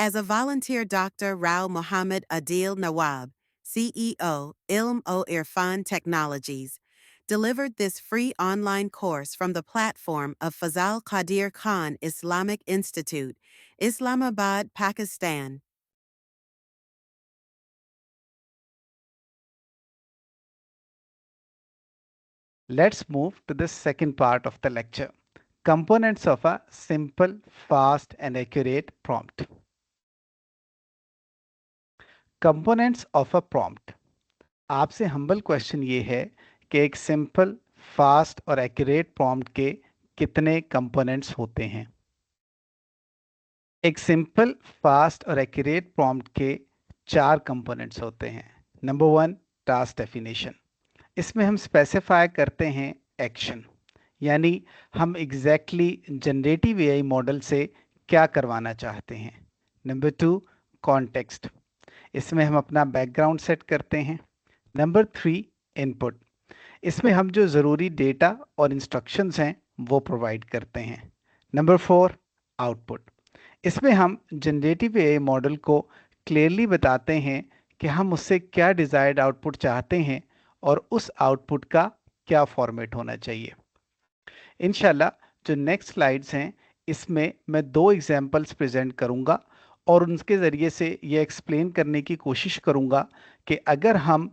As a volunteer doctor, Rao Mohammed Adil Nawab, CEO, Ilm O Irfan Technologies, delivered this free online course from the platform of Fazal Qadir Khan Islamic Institute, Islamabad, Pakistan. Let's move to the second part of the lecture. Components of a simple, fast and accurate prompt. Components of a prompt. आपसे humble question ये है कि एक simple, fast और accurate prompt के कितने components होते हैं। एक सिंपल, फास्ट और एक्यूरेट प्रॉम्प्ट के 4 कंपोनेंट्स होते हैं। Number 1, task definition. इसमें हम स्पेसिफाई करते हैं एक्शन, यानी हम एग्जैक्टली जनरेटिव एआई मॉडल से क्या करवाना चाहते हैं। Number 2, context. इसमें हम अपना बैकग्राउंड सेट करते हैं। Number 3, input. इसमें हम जो ज़रूरी डेटा और इंस्ट्रक्शंस हैं वो प्रोवाइड करते हैं। Number 4, output. इसमें हम जनरेटिव एआई मॉडल को क्लियरली बताते हैं कि हम उससे क्या डिज़ायर्ड आउटपुट चाहते हैं और उस आउटपुट का क्या फॉर्मेट होना चाहिए। इंशाल्लाह जो नेक्स्ट स्लाइड्स हैं इसमें मैं 2 एग्जांपल्स प्रेजेंट करूंगा और उनके ज़रिए से ये एक्सप्लेन करने की कोशिश करूंगा कि अगर हम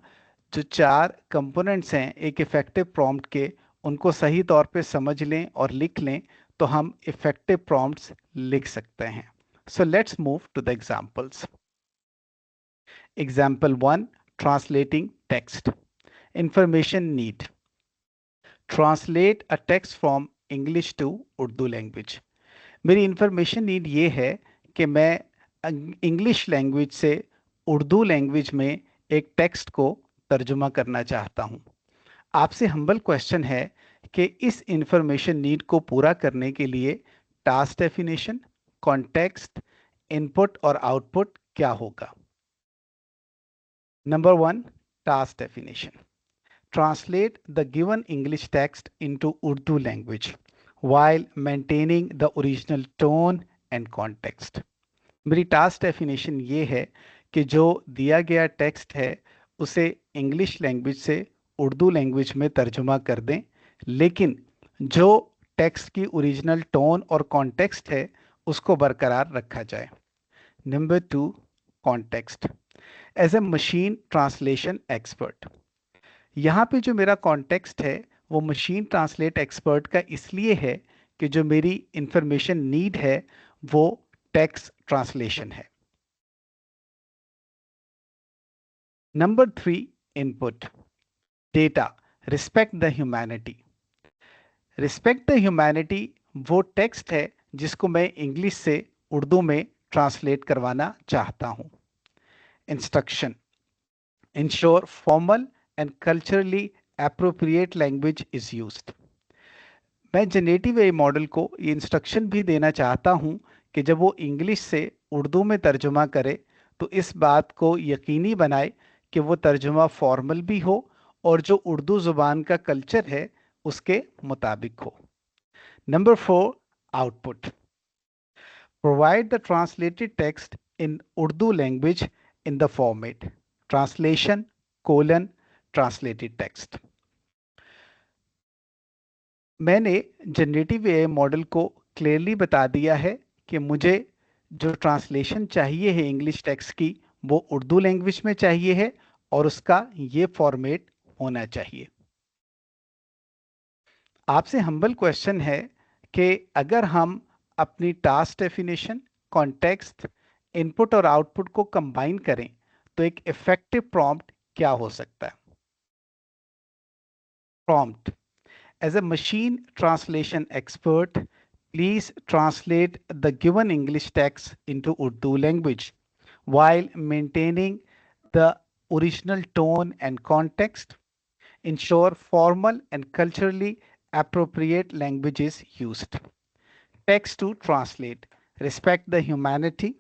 जो 4 कंपोनेंट्स हैं एक इफ़ेक्टिव प्रॉम्प्ट के, उनको सही तौर पे समझ लें और लिख लें तो हम इफ़ेक्टिव प्रॉम्प्ट्स लिख सकते हैं। So let's move to the examples. Example 1, translating text. Information need, translate a text from English to Urdu language. मेरी इंफॉर्मेशन नीड ये है कि मैं इंग्लिश लैंग्वेज से उर्दू लैंग्वेज में एक टेक्स्ट को तर्जुमा करना चाहता हूँ। आपसे हम्बल क्वेश्चन है कि इस इंफॉर्मेशन नीड को पूरा करने के लिए टास्क डेफिनेशन, कॉन्टेक्स्ट, इनपुट और आउटपुट क्या होगा। Number 1, task definition. Translate the given English text into Urdu language while maintaining the original tone and context. मेरी टास्क डेफिनेशन ये है कि जो दिया गया टेक्स्ट है उसे इंग्लिश लैंग्वेज से उर्दू लैंग्वेज में तर्जुमा कर दें, लेकिन जो टेक्स्ट की ओरिजिनल टोन और कॉन्टेक्स्ट है उसको बरकरार रखा जाए। Number 2, context. As a machine translation expert, यहाँ पे जो मेरा कॉन्टेक्स्ट है वो मशीन ट्रांसलेट एक्सपर्ट का इसलिए है कि जो मेरी इंफॉर्मेशन नीड है वो टेक्स्ट ट्रांसलेशन है। Number 3, input. Data, respect the humanity. Respect the humanity वो टेक्स्ट है जिसको मैं इंग्लिश से उर्दू में ट्रांसलेट करवाना चाहता हूँ। Instruction, ensure formal and culturally appropriate language is used। मैं जनरेटिव एआई मॉडल को ये इंस्ट्रक्शन भी देना चाहता हूँ कि जब वो इंग्लिश से उर्दू में तर्जुमा करे तो इस बात को यकीनी बनाए कि वो तर्जुमा फॉर्मल भी हो और जो उर्दू ज़ुबान का कल्चर है उसके मुताबिक हो। Number 4, output. Provide the translated text in Urdu language in the format translation colon translated text. मैंने जनरेटिव एआई मॉडल को क्लियरली बता दिया है कि मुझे जो ट्रांसलेशन चाहिए है इंग्लिश टेक्स्ट की वो उर्दू लैंग्वेज में चाहिए है और उसका ये फॉर्मेट होना चाहिए। आपसे हम्बल क्वेश्चन है कि अगर हम अपनी टास्क डेफिनेशन, कॉन्टेक्स्ट, इनपुट और आउटपुट को कंबाइन करें तो एक इफेक्टिव प्रॉम्प्ट क्या हो सकता है। Prompt, as a machine translation expert, please translate the given English text into Urdu language while maintaining the original tone and context. Ensure formal and culturally appropriate language is used. Text to translate. Respect the humanity.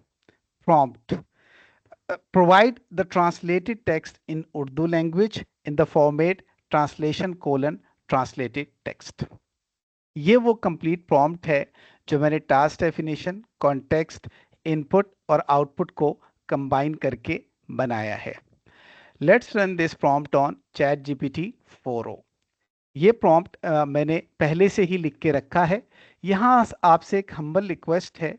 Prompt. Provide the translated text in Urdu language in the format translation colon translated text. ये वो complete prompt है जो मैंने task definition, context, input और output को combine करके बनाया है। Let's run this prompt on chat GPT 4o। ये प्रॉम्प्ट मैंने पहले से ही लिख के रखा है। यहाँ आपसे एक हम्बल रिक्वेस्ट है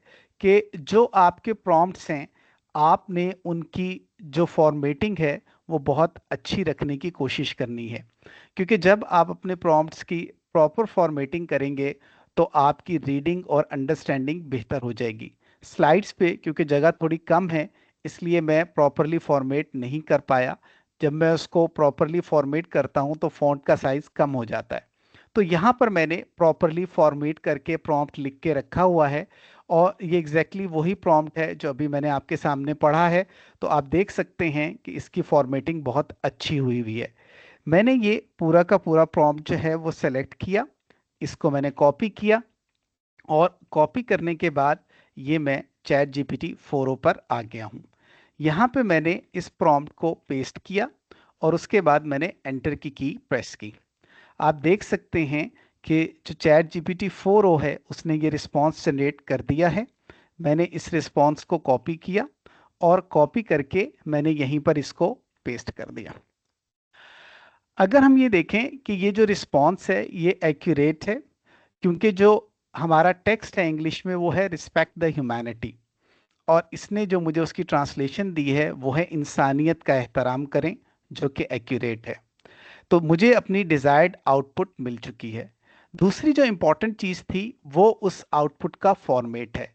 कि जो आपके प्रॉम्प्ट्स हैं आपने उनकी जो फॉर्मेटिंग है वो बहुत अच्छी रखने की कोशिश करनी है, क्योंकि जब आप अपने प्रॉम्प्ट्स की प्रॉपर फॉर्मेटिंग करेंगे तो आपकी रीडिंग और अंडरस्टैंडिंग बेहतर हो जाएगी। स्लाइड्स पे क्योंकि जगह थोड़ी कम है इसलिए मैं प्रॉपरली फॉर्मेट नहीं कर पाया। जब मैं उसको प्रॉपरली फॉर्मेट करता हूं तो फॉन्ट का साइज कम हो जाता है। तो यहाँ पर मैंने प्रॉपरली फॉर्मेट करके प्रॉम्प्ट लिख के रखा हुआ है और ये एग्जैक्टली वही प्रॉम्प्ट है जो अभी मैंने आपके सामने पढ़ा है। तो आप देख सकते हैं कि इसकी फॉर्मेटिंग बहुत अच्छी हुई हुई है। मैंने ये पूरा का पूरा प्रॉम्प्ट जो है वो सेलेक्ट किया, इसको मैंने कॉपी किया और कॉपी करने के बाद ये मैं चैट जीपीटी 4o पर आ गया हूँ। यहाँ पे मैंने इस प्रॉम्प्ट को पेस्ट किया और उसके बाद मैंने एंटर की प्रेस की। आप देख सकते हैं कि जो चैट जीपीटी 4o है उसने ये रिस्पॉन्स जनरेट कर दिया है। मैंने इस रिस्पॉन्स को कॉपी किया और कॉपी करके मैंने यहीं पर इसको पेस्ट कर दिया। अगर हम ये देखें कि ये जो रिस्पॉन्स है ये एक्यूरेट है, क्योंकि जो हमारा टेक्स्ट है इंग्लिश में वो है रिस्पेक्ट द ह्यूमैनिटी, और इसने जो मुझे उसकी ट्रांसलेशन दी है वो है इंसानियत का एहतराम करें, जो कि एक्यूरेट है। तो मुझे अपनी डिजायर्ड आउटपुट मिल चुकी है। दूसरी जो इंपॉर्टेंट चीज़ थी वो उस आउटपुट का फॉर्मेट है।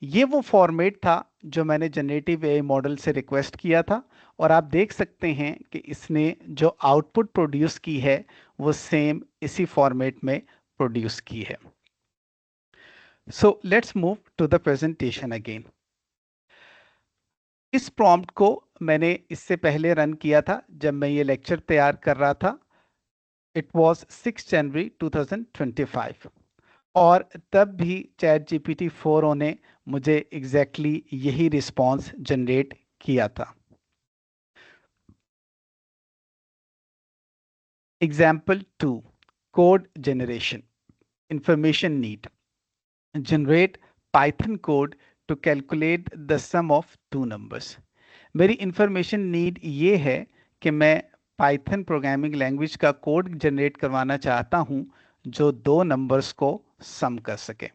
ये वो फॉर्मेट था जो मैंने जनरेटिव एआई मॉडल से रिक्वेस्ट किया था और आप देख सकते हैं कि इसने जो आउटपुट प्रोड्यूस की है वो सेम इसी फॉर्मेट में प्रोड्यूस की है। So let's move to the presentation again. इस प्रॉम्प्ट को मैंने इससे पहले रन किया था जब मैं ये लेक्चर तैयार कर रहा था। इट वॉज 6 जनवरी 2025 और तब भी चैट जीपीटी 4o ने मुझे एग्जैक्टली यही रिस्पॉन्स जनरेट किया था। Example 2, code generation. Information need, generate Python code to calculate the sum of two numbers. मेरी इंफॉर्मेशन नीड ये है कि मैं पाइथन प्रोग्रामिंग लैंग्वेज का कोड जनरेट करवाना चाहता हूं जो दो नंबर्स को सम कर सके।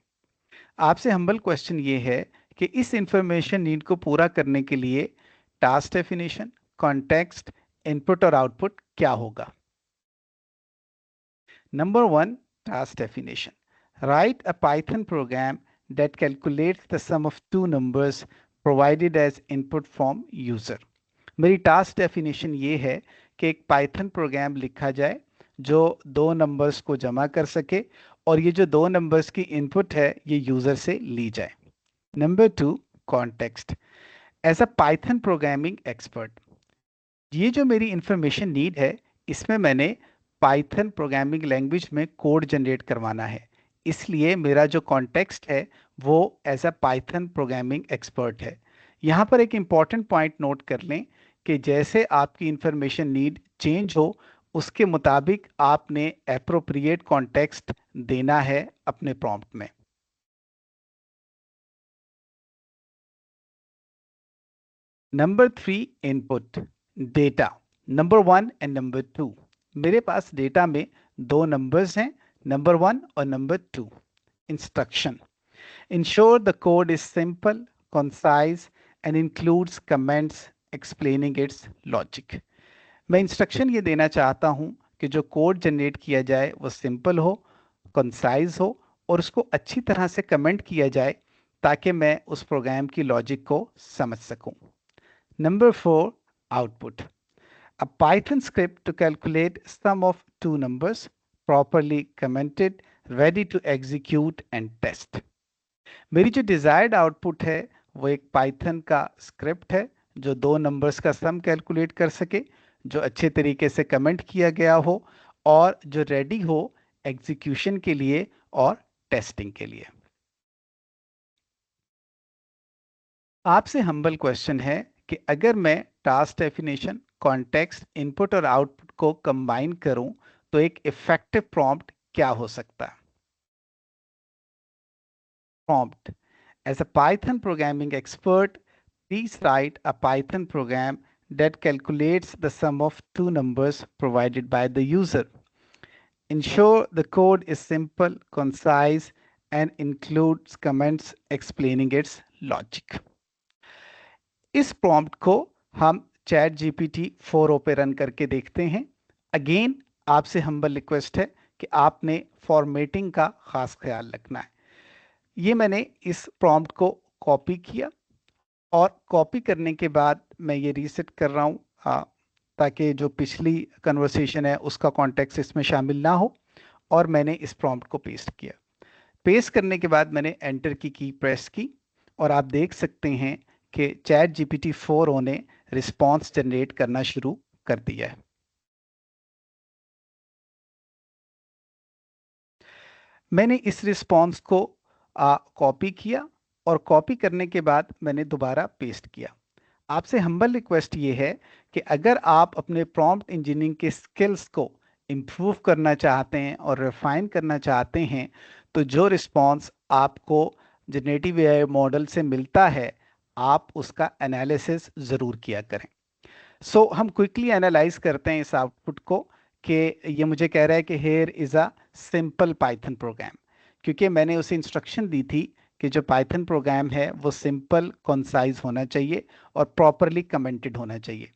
आपसे हम्बल क्वेश्चन ये है कि इस इंफॉर्मेशन नीड को पूरा करने के लिए टास्क डेफिनेशन, कॉन्टेक्स्ट, इनपुट और आउटपुट क्या होगा। Number 1, task definition. Write a Python program that calculates the sum of two numbers provided as input from user. मेरी टास्क डेफिनेशन ये है कि एक पाइथन प्रोग्राम लिखा जाए जो दो नंबर्स को जमा कर सके और ये जो दो नंबर्स की इनपुट है ये यूजर से ली जाए। Number 2, context. As a Python programming expert, ये जो मेरी इंफॉर्मेशन नीड है इसमें मैंने पाइथन प्रोग्रामिंग लैंग्वेज में कोड जनरेट करवाना है, इसलिए मेरा जो कॉन्टेक्स्ट है वो as a Python programming expert है। यहाँ पर एक इम्पॉर्टेंट पॉइंट नोट कर लें कि जैसे आपकी इंफॉर्मेशन नीड चेंज हो उसके मुताबिक आपने एप्रोप्रिएट कॉन्टेक्स्ट देना है अपने प्रॉम्प्ट में। Number 3, input data. Number 1 and number 2, मेरे पास डेटा में दो नंबर्स हैं, नंबर 1 और number 2। Instruction, ensure the code is simple, concise and includes comments explaining its logic। मैं इंस्ट्रक्शन ये देना चाहता हूँ कि जो कोड जनरेट किया जाए वो सिंपल हो, कंसाइज हो और उसको अच्छी तरह से कमेंट किया जाए ताकि मैं उस प्रोग्राम की लॉजिक को समझ सकूं। Number 4, output. A Python script to calculate sum of two numbers, properly commented, ready to execute and test. मेरी जो डिजायर्ड आउटपुट है वो एक पाइथन का स्क्रिप्ट है जो दो नंबर्स का सम कैलकुलेट कर सके, जो अच्छे तरीके से कमेंट किया गया हो और जो रेडी हो एग्जीक्यूशन के लिए और टेस्टिंग के लिए। आपसे हम्बल क्वेश्चन है कि अगर मैं टास्क डेफिनेशन, कॉन्टेक्स्ट, इनपुट और आउटपुट को कंबाइन करूं तो एक इफेक्टिव प्रॉम्प्ट क्या हो सकता है। Prompt, As a Python programming expert, please write a Python program that calculates the sum of two numbers provided by the user. Ensure the code is simple, concise, and includes comments explaining its logic. इस prompt को हम chat GPT 4o पे run करके देखते हैं. Again आपसे humble request है कि आपने फॉर्मेटिंग का खास ख्याल रखना है. ये मैंने इस प्रॉम्प्ट को कॉपी किया और कॉपी करने के बाद मैं ये रीसेट कर रहा हूँ ताकि जो पिछली कन्वर्सेशन है उसका कॉन्टेक्स्ट इसमें शामिल ना हो. और मैंने इस प्रॉम्प्ट को पेस्ट किया. पेस्ट करने के बाद मैंने एंटर की प्रेस की और आप देख सकते हैं कि चैट जीपीटी 4o ने रिस्पॉन्स जनरेट करना शुरू कर दिया है. मैंने इस रिस्पॉन्स को कॉपी किया और कॉपी करने के बाद मैंने दोबारा पेस्ट किया. आपसे हम्बल रिक्वेस्ट ये है कि अगर आप अपने प्रॉम्प्ट इंजीनियरिंग के स्किल्स को इम्प्रूव करना चाहते हैं और रिफाइन करना चाहते हैं तो जो रिस्पॉन्स आपको जनरेटिव एआई मॉडल से मिलता है आप उसका एनालिसिस ज़रूर किया करें. सो हम क्विकली एनालाइज करते हैं इस आउटपुट को कि ये मुझे कह रहा है कि here is a simple Python programme, क्योंकि मैंने उसे इंस्ट्रक्शन दी थी कि जो पाइथन प्रोग्राम है वो सिंपल कंसाइज होना चाहिए और प्रॉपरली कमेंटेड होना चाहिए.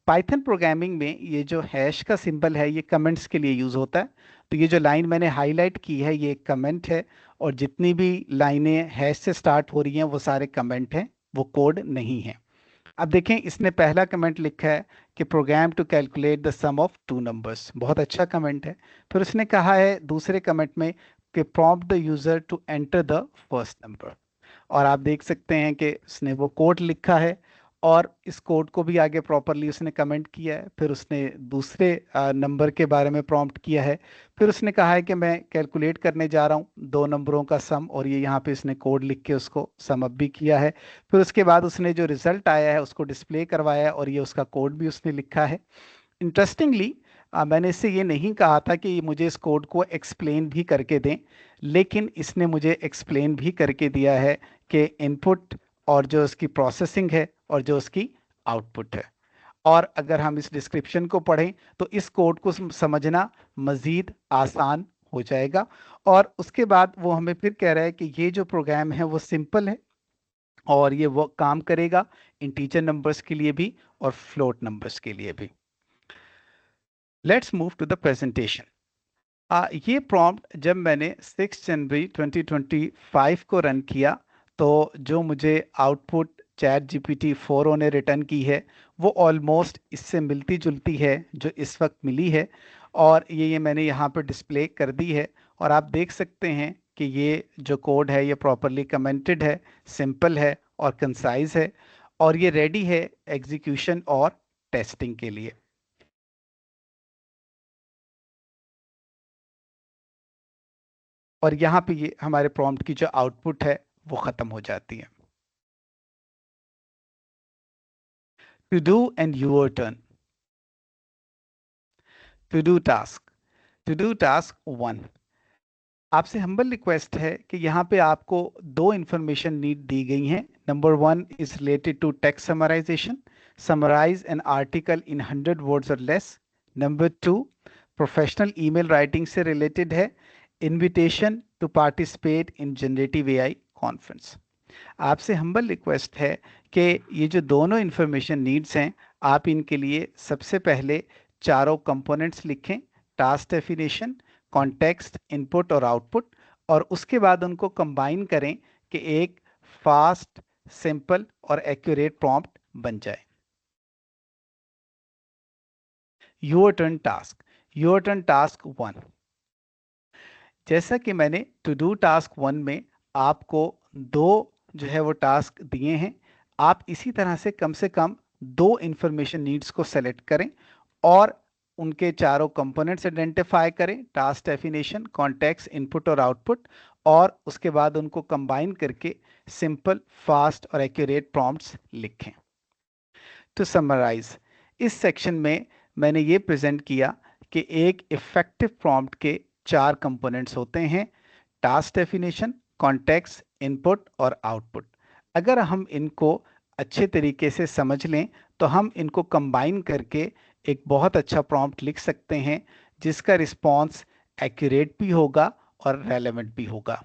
पाइथन प्रोग्रामिंग में ये जो हैश का सिंबल है ये कमेंट्स के लिए यूज़ होता है. तो ये जो लाइन मैंने हाईलाइट की है ये एक कमेंट है और जितनी भी लाइनें हैश से स्टार्ट हो रही हैं वो सारे कमेंट हैं, वो कोड नहीं है. अब देखें इसने पहला कमेंट लिखा है कि program to calculate the sum of two numbers. बहुत अच्छा कमेंट है. फिर उसने कहा है दूसरे कमेंट में कि prompt the user to enter the first number. और आप देख सकते हैं कि उसने वो कोड लिखा है और इस कोड को भी आगे प्रॉपरली उसने कमेंट किया है. फिर उसने दूसरे नंबर के बारे में प्रॉम्प्ट किया है. फिर उसने कहा है कि मैं कैलकुलेट करने जा रहा हूँ दो नंबरों का सम और ये यहाँ पे इसने कोड लिख के उसको सम अप भी किया है. फिर उसके बाद उसने जो रिजल्ट आया है उसको डिस्प्ले करवाया है और ये उसका कोड भी उसने लिखा है. इंटरेस्टिंगली मैंने इससे ये नहीं कहा था कि मुझे इस कोड को एक्सप्लेन भी करके दें, लेकिन इसने मुझे एक्सप्लेन भी करके दिया है कि इनपुट और जो उसकी प्रोसेसिंग है और जो उसकी आउटपुट है. और अगर हम इस डिस्क्रिप्शन को पढ़ें तो इस कोड को समझना मज़ीद आसान हो जाएगा. और उसके बाद वो हमें फिर कह रहा है कि ये जो प्रोग्राम है वो सिंपल है और ये वो काम करेगा इंटीजर नंबर्स के लिए भी और फ्लोट नंबर्स के लिए भी. Let's move to the presentation. ये प्रॉम्प्ट जब मैंने 6 जनवरी 2025 को रन किया तो जो मुझे आउटपुट चैट जीपीटी 4o ने रिटर्न की है वो ऑलमोस्ट इससे मिलती जुलती है जो इस वक्त मिली है. और ये मैंने यहाँ पर डिस्प्ले कर दी है और आप देख सकते हैं कि ये जो कोड है ये प्रॉपरली कमेंटेड है, सिंपल है और कंसाइज है और ये रेडी है एग्जीक्यूशन और टेस्टिंग के लिए. और यहाँ पे ये हमारे प्रॉम्प्ट की जो आउटपुट है वो ख़त्म हो जाती है. To do and your turn. To do task. To do task 1. आपसे हम्बल रिक्वेस्ट है कि यहाँ पे आपको दो इंफॉर्मेशन नीड दी गई हैं. Number 1 is related to text summarisation. Summarise an article in 100 words और less. Number 2 professional email writing से रिलेटेड है. Invitation to participate in generative AI conference. आपसे हम्बल रिक्वेस्ट है कि ये जो दोनों इंफॉर्मेशन नीड्स हैं आप इनके लिए सबसे पहले चारों कंपोनेंट्स लिखें. टास्क डेफिनेशन, कॉन्टेक्स्ट, इनपुट और आउटपुट. और उसके बाद उनको कंबाइन करें कि एक फास्ट, सिंपल और एक्यूरेट प्रॉम्प्ट बन जाए. Your turn task. Your turn task 1. जैसा कि मैंने टू डू टास्क 1 में आपको दो जो है वो टास्क दिए हैं, आप इसी तरह से कम दो इंफॉर्मेशन नीड्स को सेलेक्ट करें और उनके चारों कंपोनेंट्स आइडेंटिफाई करें. टास्क डेफिनेशन, कॉन्टेक्स्ट, इनपुट और आउटपुट. और उसके बाद उनको कंबाइन करके सिंपल, फास्ट और एक्यूरेट प्रॉम्प्ट्स लिखें. टू समराइज, इस सेक्शन में मैंने ये प्रेजेंट किया कि एक इफेक्टिव प्रॉम्प्ट के चार कंपोनेंट्स होते हैं. टास्क डेफिनेशन, कॉन्टेक्स्ट, इनपुट और आउटपुट। अगर हम इनको अच्छे तरीके से समझ लें तो हम इनको कंबाइन करके एक बहुत अच्छा प्रॉम्प्ट लिख सकते हैं जिसका रिस्पॉन्स एक्यूरेट भी होगा और रेलेवेंट भी होगा।